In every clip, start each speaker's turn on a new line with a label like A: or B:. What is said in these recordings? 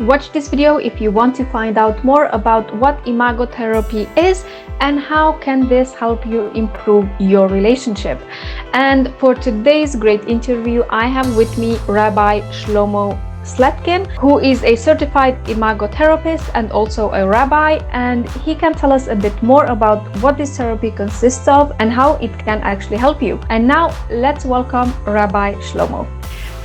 A: Watch this video if you want to find out more about what Imago therapy is and how can this help you improve your relationship. And for today's great interview, I have with me Rabbi Shlomo Slatkin, who is a certified Imago therapist and also a rabbi, and he can tell us a bit more about what this therapy consists of and how it can actually help you. And now let's welcome Rabbi Schlomo.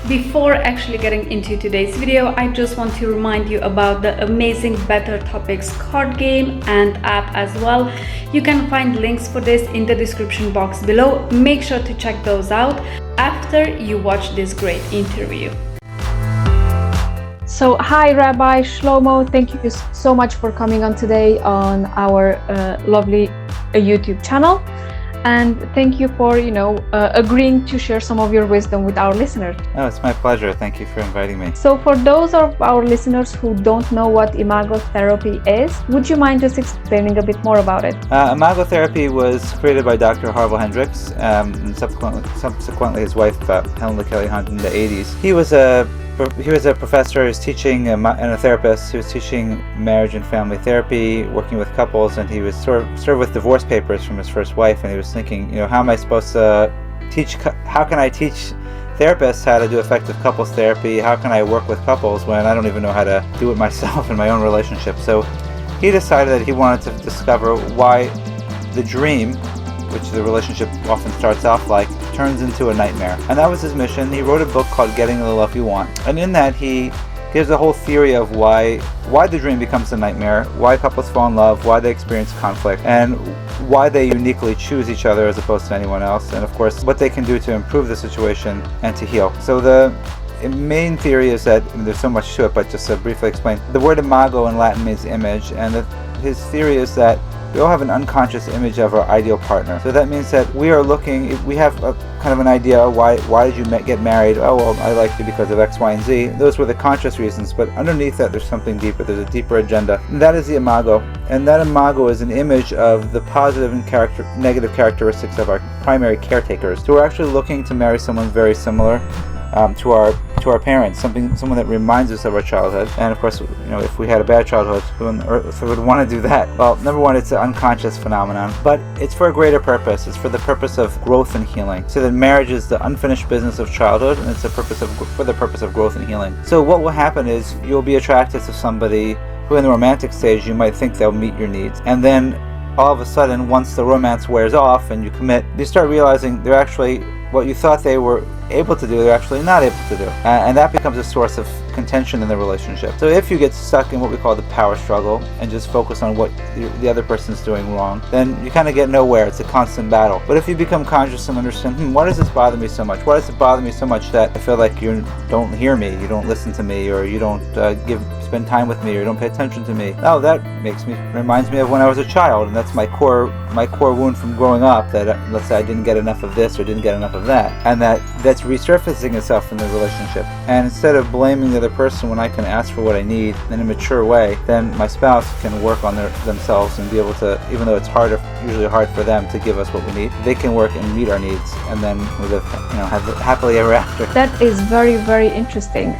A: Before actually getting into today's video, I just want to remind you about the amazing Better Topics card game and app as well. You can find links for this in the description box below. Make sure to check those out after you watch this great interview. So, hi Rabbi Shlomo, thank you so much for coming on today on our lovely YouTube channel. And thank you for, agreeing to share some of your wisdom with our listeners.
B: Oh, it's my pleasure. Thank you for inviting me.
A: So for those of our listeners who don't know what Imago therapy is, would you mind just explaining a bit more about it?
B: Imago therapy was created by Dr. Harville Hendricks and subsequently his wife, Helen Kelly Hunt, in the 80s. He was a professor who was teaching and a therapist who was teaching marriage and family therapy, working with couples, and he was served with divorce papers from his first wife, and he was thinking, how am I supposed to how can I teach therapists how to do effective couples therapy? How can I work with couples when I don't even know how to do it myself in my own relationship? So he decided that he wanted to discover why the dream, which the relationship often starts off like, turns into a nightmare. And that was his mission. He wrote a book called Getting the Love You Want. And in that he gives a whole theory of why the dream becomes a nightmare, why couples fall in love, why they experience conflict, and why they uniquely choose each other as opposed to anyone else, and of course what they can do to improve the situation and to heal. So the main theory is that, there's so much to it, but just to briefly explain, the word imago in Latin means image, and his theory is that we all have an unconscious image of our ideal partner. So that means that we are looking, if we have a kind of an idea, why did you get married? Oh, well, I liked you because of X, Y, and Z. Those were the conscious reasons, but underneath that there's something deeper, there's a deeper agenda. And that is the imago. And that imago is an image of the positive and negative characteristics of our primary caretakers. So we're actually looking to marry someone very similar to our parents, someone that reminds us of our childhood. And of course, if we had a bad childhood, who on earth would want to do that? Well, number one, it's an unconscious phenomenon, but it's for a greater purpose. It's for the purpose of growth and healing. So that marriage is the unfinished business of childhood, and it's for the purpose of growth and healing. So what will happen is you'll be attracted to somebody who in the romantic stage you might think they'll meet your needs, and then all of a sudden, once the romance wears off and you commit, you start realizing they're actually, what you thought they were able to do, they're actually not able to do. And that becomes a source of contention in the relationship. So if you get stuck in what we call the power struggle and just focus on what the other person's doing wrong, then you kind of get nowhere. It's a constant battle. But if you become conscious and understand, why does this bother me so much? Why does it bother me so much that I feel like you don't hear me, you don't listen to me, or you don't spend time with me, or you don't pay attention to me? Oh, that reminds me of when I was a child, and that's my core wound from growing up, that let's say I didn't get enough of this or didn't get enough of that, and that's resurfacing itself in the relationship. And instead of blaming the other person when I can ask for what I need in a mature way, then my spouse can work on themselves and be able to, even though it's usually hard for them to give us what we need, they can work and meet our needs, and then we live, happily ever after.
A: That is very, very interesting.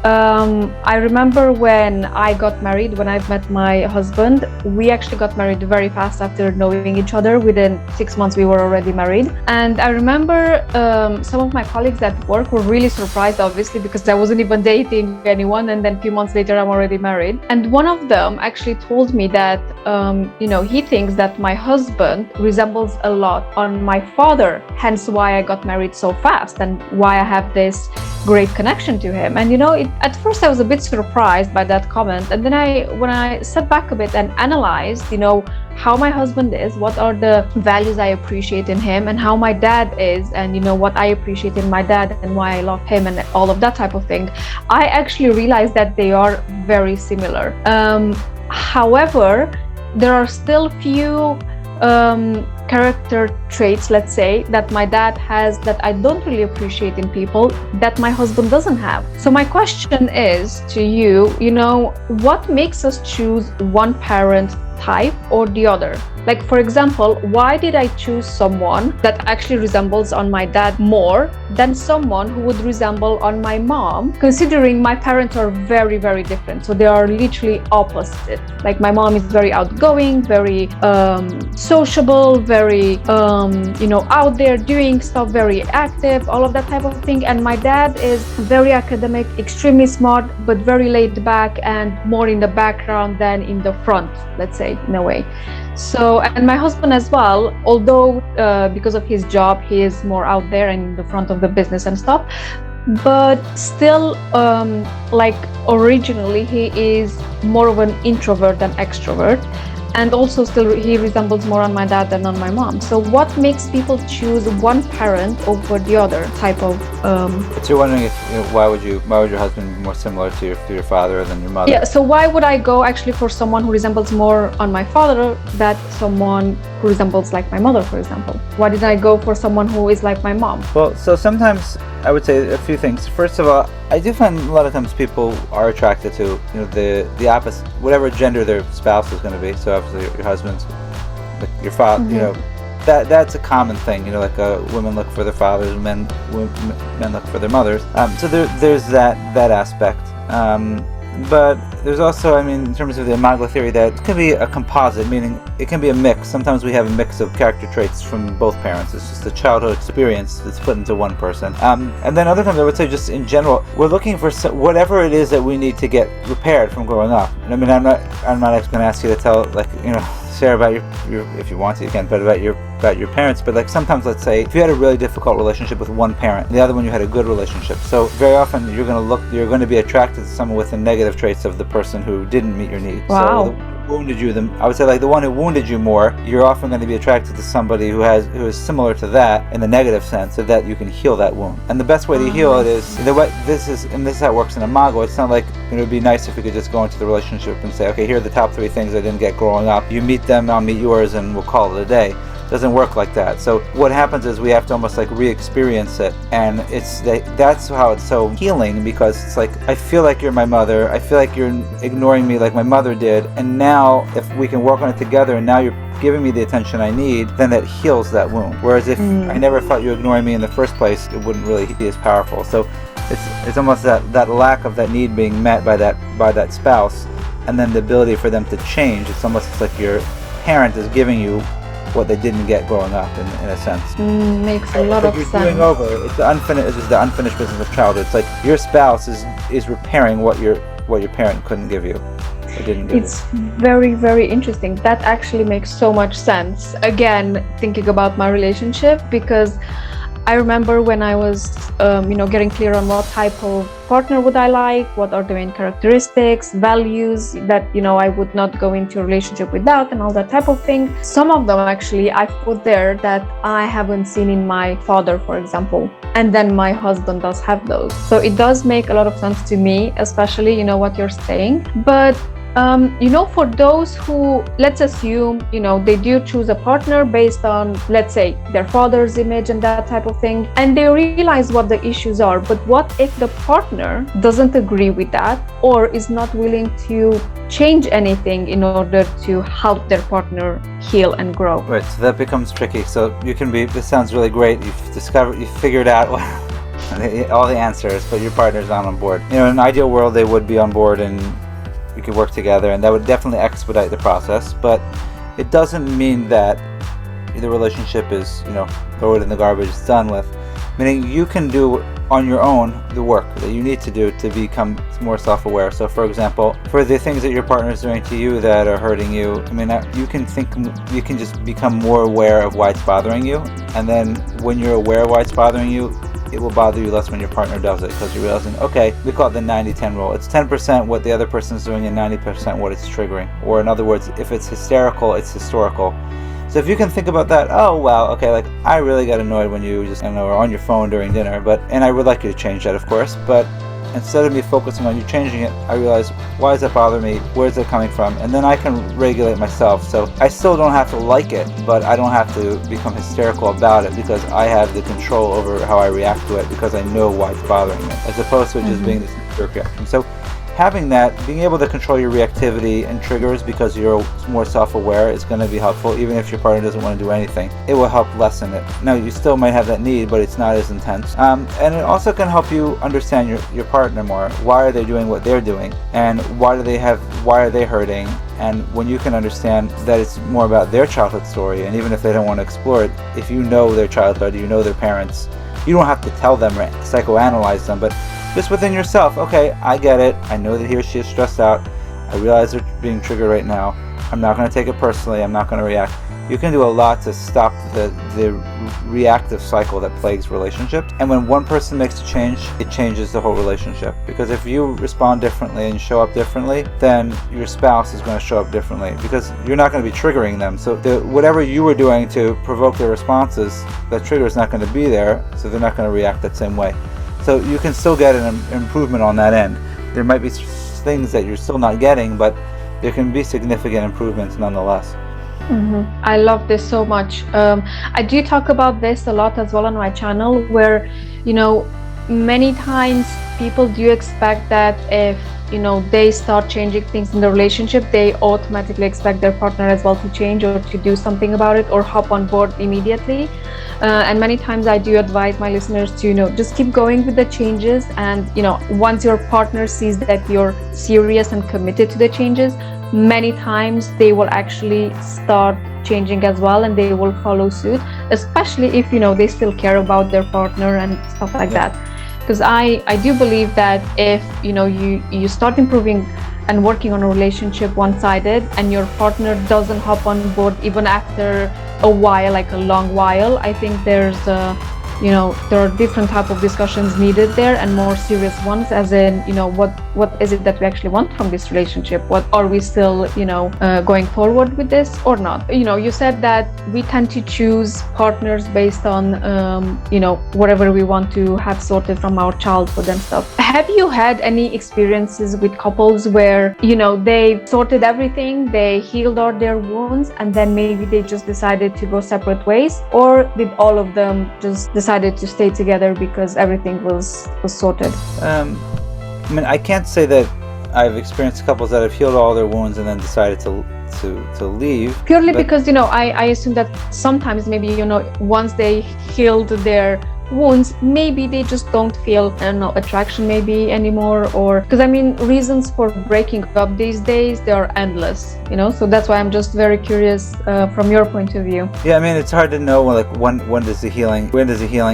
A: I remember when I got married, when I met my husband, we actually got married very fast after knowing each other. Within 6 months we were already married. And I remember some of my colleagues at work were really surprised, obviously, because I wasn't even dating anyone, and then a few months later I'm already married. And one of them actually told me that he thinks that my husband resembles a lot on my father, hence why I got married so fast and why I have this great connection to him. And at first I was a bit surprised by that comment, and then when I sat back a bit and analyzed how my husband is, what are the values I appreciate in him, and how my dad is, and what I appreciate in my dad and why I love him, and all of that type of thing, I actually realized that they are very similar. However, there are still few character traits, let's say, that my dad has that I don't really appreciate in people that my husband doesn't have. So my question is to you, what makes us choose one parent type or the other? Like, for example, why did I choose someone that actually resembles on my dad more than someone who would resemble on my mom, considering my parents are very, very different. So they are literally opposite. Like, my mom is very outgoing, very sociable, very, out there doing stuff, very active, all of that type of thing. And my dad is very academic, extremely smart, but very laid back and more in the background than in the front, let's say, in a way. So, and my husband as well, although because of his job, he is more out there and in the front of the business and stuff, but still, like originally, he is more of an introvert than extrovert. And also still he resembles more on my dad than on my mom. So what makes people choose one parent over the other type of
B: But you're wondering if why would your husband be more similar to your father than your mother?
A: Yeah, so why would I go actually for someone who resembles more on my father than someone who resembles like my mother, for example? Why did I go for someone who is like my mom?
B: Well, so sometimes I would say a few things. First of all, I do find a lot of times people are attracted to the opposite, whatever gender their spouse is going to be. So obviously your husband's, like your father, that's a common thing. Like women look for their fathers, men look for their mothers. So there's that aspect. But there's also, in terms of the Imago theory, that it can be a composite, meaning it can be a mix. Sometimes we have a mix of character traits from both parents. It's just a childhood experience that's put into one person. And then other times I would say just in general, we're looking for whatever it is that we need to get repaired from growing up. And I'm not going to ask you to tell, share about your if you want to, you can, but about your parents. But like sometimes, let's say if you had a really difficult relationship with one parent, the other one you had a good relationship, so very often you're going to be attracted to someone with the negative traits of the person who didn't meet your needs.
A: Wow.
B: So wounded you, I would say, like the one who wounded you more, you're often going to be attracted to somebody who is similar to that in the negative sense, so that you can heal that wound. And the best way to heal it is this is how it works in Imago. It's not like it would be nice if we could just go into the relationship and say, okay, here are the top 3 things I didn't get growing up. You meet them, I'll meet yours, and we'll call it a day. Doesn't work like that. So what happens is we have to almost like re-experience it, and that's how it's so healing, because it's like, I feel like you're my mother, I feel like you're ignoring me like my mother did, and now if we can work on it together and now you're giving me the attention I need, then that heals that wound. Whereas if I never thought you were ignoring me in the first place, it wouldn't really be as powerful. So it's almost that lack of that need being met by that spouse, and then the ability for them to change. It's almost like your parent is giving you what they didn't get growing up, in a sense.
A: Makes a lot of sense.
B: You're doing over. It's the unfinished business of childhood. It's like your spouse is repairing what your parent couldn't give you, or didn't give you.
A: It's very, very interesting. That actually makes so much sense. Again, thinking about my relationship, because I remember when I was, getting clear on what type of partner would I like, what are the main characteristics, values that, I would not go into a relationship without, and all that type of thing. Some of them actually I put there that I haven't seen in my father, for example. And then my husband does have those. So it does make a lot of sense to me, especially, what you're saying. But for those who, let's assume, they do choose a partner based on, let's say, their father's image and that type of thing, and they realize what the issues are. But what if the partner doesn't agree with that, or is not willing to change anything in order to help their partner heal and grow?
B: Right, so that becomes tricky. So this sounds really great. You've figured out all the answers, but your partner's not on board. In an ideal world, they would be on board, and we could work together, and that would definitely expedite the process. But it doesn't mean that the relationship is, throw it in the garbage, it's done with. Meaning you can do on your own the work that you need to do to become more self-aware. So for example, for the things that your partner is doing to you that are hurting you, you can just become more aware of why it's bothering you. And then when you're aware of why it's bothering you, it will bother you less when your partner does it, because you're realizing, okay, we call it the 90-10 rule. It's 10% what the other person is doing and 90% what it's triggering. Or in other words, if it's hysterical, it's historical. So if you can think about that, oh wow, okay, like I really got annoyed when you just, are on your phone during dinner, and I would like you to change that, of course, but instead of me focusing on you changing it, I realize, why does that bother me? Where's it coming from? And then I can regulate myself. So I still don't have to like it, but I don't have to become hysterical about it, because I have the control over how I react to it, because I know why it's bothering me, as opposed to it just being this knee-jerk reaction. So having that, being able to control your reactivity and triggers because you're more self-aware is going to be helpful. Even if your partner doesn't want to do anything, it will help lessen it. Now, you still might have that need, but it's not as intense. And it also can help you understand your partner more. Why are they doing what they're doing, and why are they hurting? And when you can understand that it's more about their childhood story, and even if they don't want to explore it, if you know their childhood, you know their parents, you don't have to tell them or psychoanalyze them, but just within yourself, okay, I get it. I know that he or she is stressed out. I realize they're being triggered right now. I'm not going to take it personally. I'm not going to react. You can do a lot to stop the reactive cycle that plagues relationships. And when one person makes a change, it changes the whole relationship. Because if you respond differently and show up differently, then your spouse is going to show up differently, because you're not going to be triggering them. So whatever you were doing to provoke their responses, that trigger is not going to be there, so they're not going to react that same way. So you can still get an improvement on that end. There might be things that you're still not getting, but there can be significant improvements nonetheless.
A: I love this so much. I do talk about this a lot as well on my channel, where, many times people do expect that if, they start changing things in the relationship, they automatically expect their partner as well to change or to do something about it or hop on board immediately. And many times I do advise my listeners to, just keep going with the changes. And, once your partner sees that you're serious and committed to the changes, many times they will actually start changing as well, and they will follow suit, especially if, they still care about their partner and stuff like that. Because I do believe that if, you start improving and working on a relationship one-sided, and your partner doesn't hop on board even after a while, like a long while, I think there's there are different type of discussions needed there, and more serious ones, as in, what is it that we actually want from this relationship? What are we still, going forward with this or not? You said that we tend to choose partners based on, whatever we want to have sorted from our childhood and stuff. Have you had any experiences with couples where, they sorted everything, they healed all their wounds, and then maybe they just decided to go separate ways? Or did all of them just decided to stay together because everything was sorted?
B: I can't say that I've experienced couples that have healed all their wounds and then decided to leave.
A: Purely because, I assume that sometimes maybe, once they healed their wounds, maybe they just don't feel, attraction maybe anymore, or because reasons for breaking up these days, they are endless, so that's why I'm just very curious from your point of view.
B: It's hard to know, like, when does the healing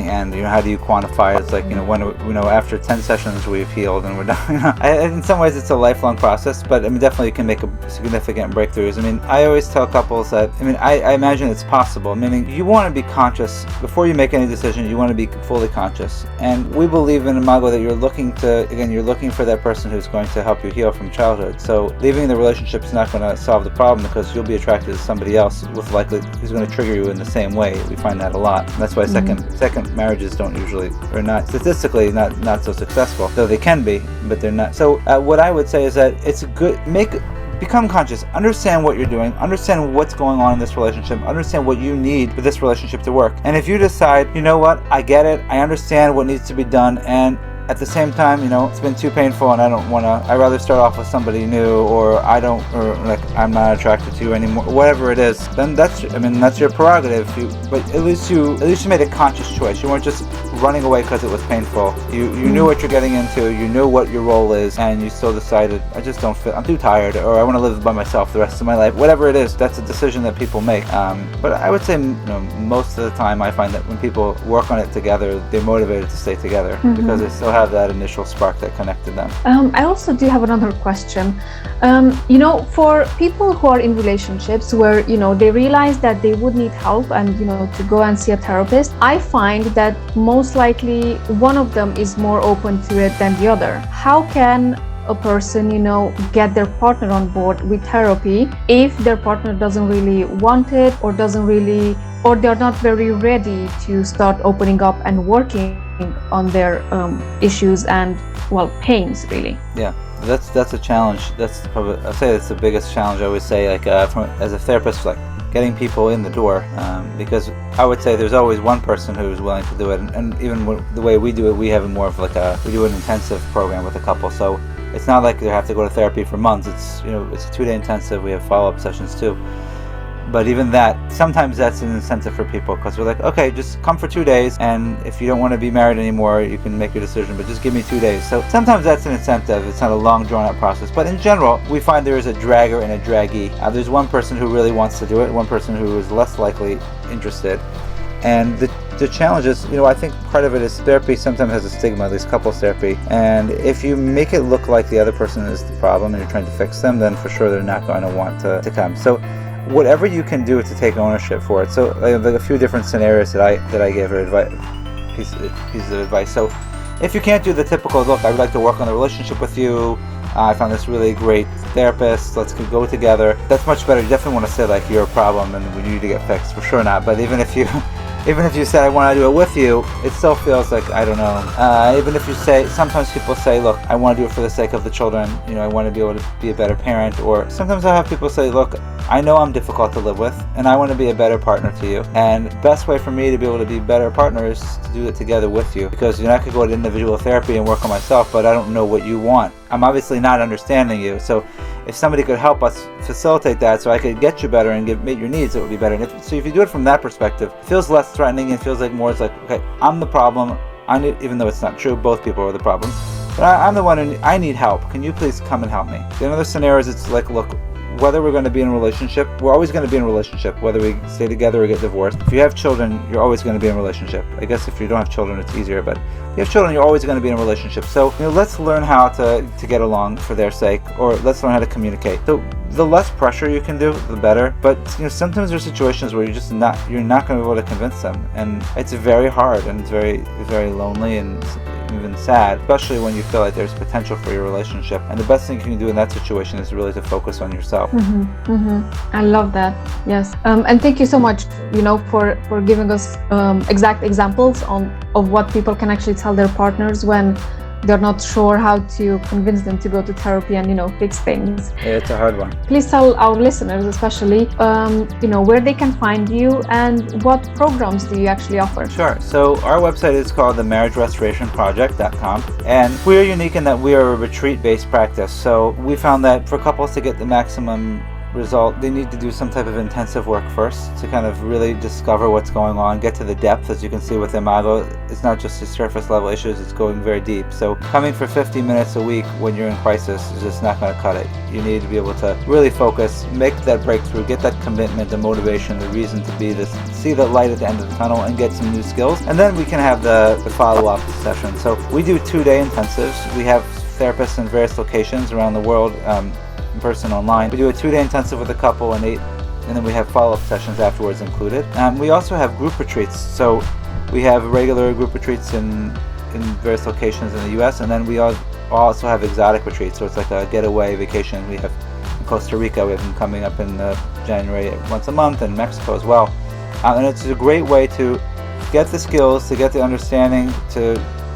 B: end? How do you quantify it? It's like, when after 10 sessions we've healed and we're done. In some ways it's a lifelong process, but definitely you can make a significant breakthroughs. I always tell couples that I imagine it's possible, meaning you want to be conscious before you make any decision. You want to be fully conscious, and we believe in Imago that you're looking for that person who's going to help you heal from childhood. So leaving the relationship is not going to solve the problem, because you'll be attracted to somebody else who's going to trigger you in the same way. We find that a lot. And that's why second marriages don't usually, or not statistically, not so successful, though they can be, but they're not. So what I would say is that it's good. Become conscious, understand what you're doing, understand what's going on in this relationship, understand what you need for this relationship to work. And if you decide, you know what, I get it, I understand what needs to be done, and at the same time, it's been too painful and I'd rather start off with somebody new, or I'm not attracted to you anymore, whatever it is, then that's your prerogative. But at least you made a conscious choice. You weren't just running away because it was painful. You knew what you're getting into, you knew what your role is, and you still decided, I just don't feel, I'm too tired, or I want to live by myself the rest of my life. Whatever it is, that's a decision that people make. But I would say, most of the time I find that when people work on it together, they're motivated to stay together, because they still have that initial spark that connected them.
A: I also do have another question. For people who are in relationships where, they realize that they would need help and, to go and see a therapist, I find that most likely one of them is more open to it than the other. How can a person, get their partner on board with therapy if their partner doesn't really want it, or they're not very ready to start opening up and working on their issues and pains, really?
B: Yeah, that's a challenge. That's probably, I'll say that's the biggest challenge. I always say, as a therapist, getting people in the door, because I would say there's always one person who's willing to do it, and even the way we do it, we have more of we do an intensive program with a couple, so It's not like they have to go to therapy for months. It's it's a 2-day intensive. We have follow-up sessions too. But even that, sometimes that's an incentive for people, because we're like, okay, just come for 2 days, and if you don't want to be married anymore, you can make your decision, but just give me 2 days. So sometimes that's an incentive. It's not a long, drawn-out process. But in general, we find there is a dragger and a draggee. There's one person who really wants to do it, one person who is less likely interested. And the challenge is, I think part of it is therapy sometimes has a stigma, at least couples therapy. And if you make it look like the other person is the problem and you're trying to fix them, then for sure they're not going to want to come. So whatever you can do to take ownership for it. So like a few different scenarios that I gave her pieces of advice. So if you can't do the typical, look, I would like to work on the relationship with you, I found this really great therapist, let's go together, that's much better. You definitely want to say like you're a problem and we need to get fixed, for sure not. But even if you said I want to do it with you, it still feels like, I don't know. Even if you say, sometimes people say, look, I want to do it for the sake of the children, I want to be able to be a better parent. Or sometimes I have people say, look, I know I'm difficult to live with and I want to be a better partner to you. And the best way for me to be able to be better partners is to do it together with you. Because I could go to individual therapy and work on myself, but I don't know what you want. I'm obviously not understanding you. So if somebody could help us facilitate that so I could get you better and meet your needs, it would be better. And if you do it from that perspective, it feels less threatening and feels like more, it's like, okay, I'm the problem. Even though it's not true, both people are the problem. But I'm the one who, I need help. Can you please come and help me? In other scenarios, it's like, look, whether we're going to be in a relationship, we're always going to be in a relationship, whether we stay together or get divorced. If you have children, you're always going to be in a relationship. I guess if you don't have children, it's easier, but if you have children, you're always going to be in a relationship. So, let's learn how to get along for their sake, or let's learn how to communicate. So, the less pressure you can do, the better. But, sometimes there's situations where you're not going to be able to convince them. And it's very hard, and it's very, very lonely and even sad, especially when you feel like there's potential for your relationship. And the best thing you can do in that situation is really to focus on yourself.
A: I love that. Yes. And thank you so much, for giving us exact examples of what people can actually tell their partners when they're not sure how to convince them to go to therapy and fix things.
B: Yeah, it's a hard one.
A: Please tell our listeners, especially, where they can find you and what programs do you actually offer.
B: Sure. So our website is called the marriagerestorationproject.com, and we are unique in that we are a retreat-based practice. So we found that for couples to get the maximum result, they need to do some type of intensive work first to kind of really discover what's going on, get to the depth. As you can see with Imago, it's not just the surface level issues, it's going very deep. So coming for 50 minutes a week when you're in crisis is just not going to cut it. You need to be able to really focus, make that breakthrough, get that commitment, the motivation, the reason to be this, see the light at the end of the tunnel and get some new skills. And then we can have the follow-up session. So we do 2-day intensives. We have therapists in various locations around the world, in person, online. We do a 2-day intensive with a couple and then we have follow-up sessions afterwards included. We also have group retreats. So we have regular group retreats in various locations in the US, and then we also have exotic retreats. So it's like a getaway vacation. We have in Costa Rica, we have them coming up in January once a month, and Mexico as well. And it's a great way to get the skills, to get the understanding, to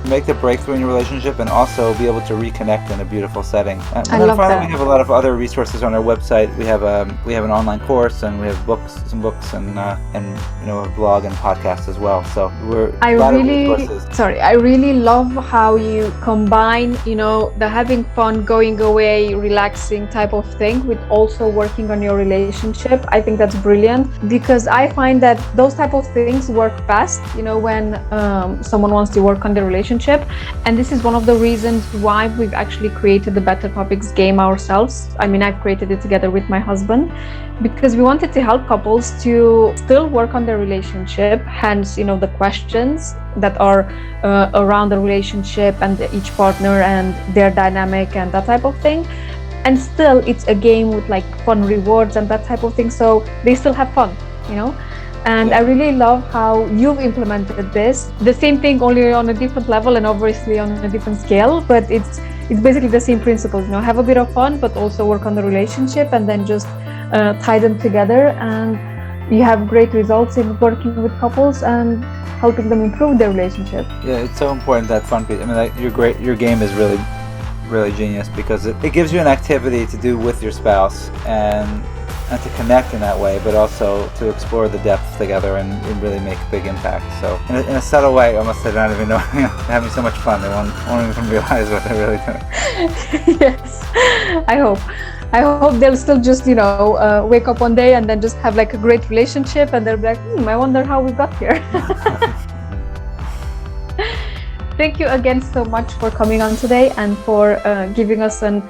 B: make the breakthrough in your relationship, and also be able to reconnect in a beautiful setting. And then finally, we have a lot of other resources on our website. We have an online course, and we have some books, and a blog and podcast as well. So
A: I really love how you combine, the having fun, going away, relaxing type of thing with also working on your relationship. I think that's brilliant, because I find that those type of things work best, when someone wants to work on the relationship. And this is one of the reasons why we've actually created the Better Topics game ourselves. I mean, I've created it together with my husband, because we wanted to help couples to still work on their relationship, hence, the questions that are around the relationship and each partner and their dynamic and that type of thing. And still, it's a game with like fun rewards and that type of thing, so they still have fun, And I really love how you've implemented this. The same thing, only on a different level and obviously on a different scale, but it's basically the same principles, have a bit of fun, but also work on the relationship, and then just tie them together, and you have great results in working with couples and helping them improve their relationship.
B: Yeah, it's so important, that fun piece. I mean, your game is really, really genius, because it gives you an activity to do with your spouse, and to connect in that way, but also to explore the depth together and really make a big impact. So in a subtle way, almost they're not even knowing, they're having so much fun, they won't even realize what they're really doing.
A: Yes, I hope. I hope they'll still just, wake up one day and then just have like a great relationship, and they'll be like, I wonder how we got here. Thank you again so much for coming on today and for giving us a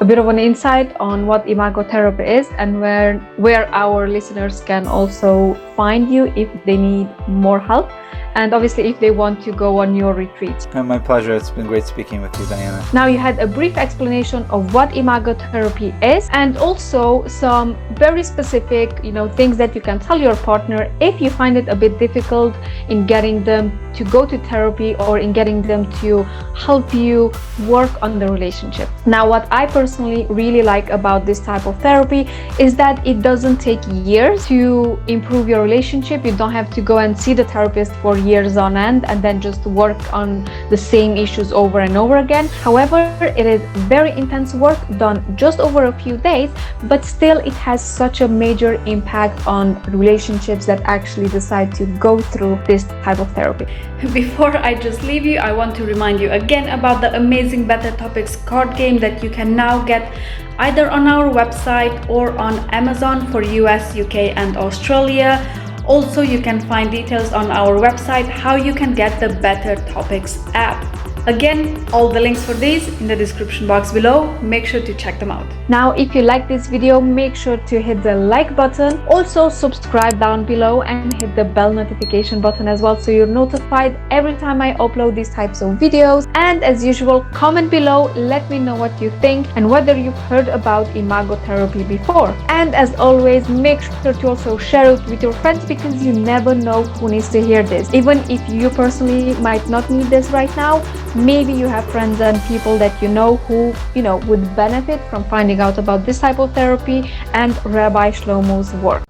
A: bit of an insight on what Imago therapy is and where our listeners can also find you if they need more help, and obviously if they want to go on your retreat.
B: My pleasure. It's been great speaking with you, Diana.
A: Now you had a brief explanation of what Imago therapy is, and also some very specific, things that you can tell your partner if you find it a bit difficult in getting them to go to therapy or in getting them to help you work on the relationship. Now, what I personally really like about this type of therapy is that it doesn't take years to improve your relationship. You don't have to go and see the therapist for years on end and then just work on the same issues over and over again. However, it is very intense work done just over a few days, but still it has such a major impact on relationships that actually decide to go through this type of therapy. Before I just leave you, I want to remind you again about the amazing Better Topics card game that you can now get either on our website or on Amazon for US, UK and Australia. Also, you can find details on our website how you can get the Better Topics app. Again, all the links for these in the description box below. Make sure to check them out. Now, if you like this video, make sure to hit the like button. Also, subscribe down below and hit the bell notification button as well, so you're notified every time I upload these types of videos. And as usual, comment below, let me know what you think and whether you've heard about Imago therapy before. And as always, make sure to also share it with your friends, because you never know who needs to hear this. Even if you personally might not need this right now, maybe you have friends and people that who would benefit from finding out about this type of therapy and Rabbi Shlomo's work.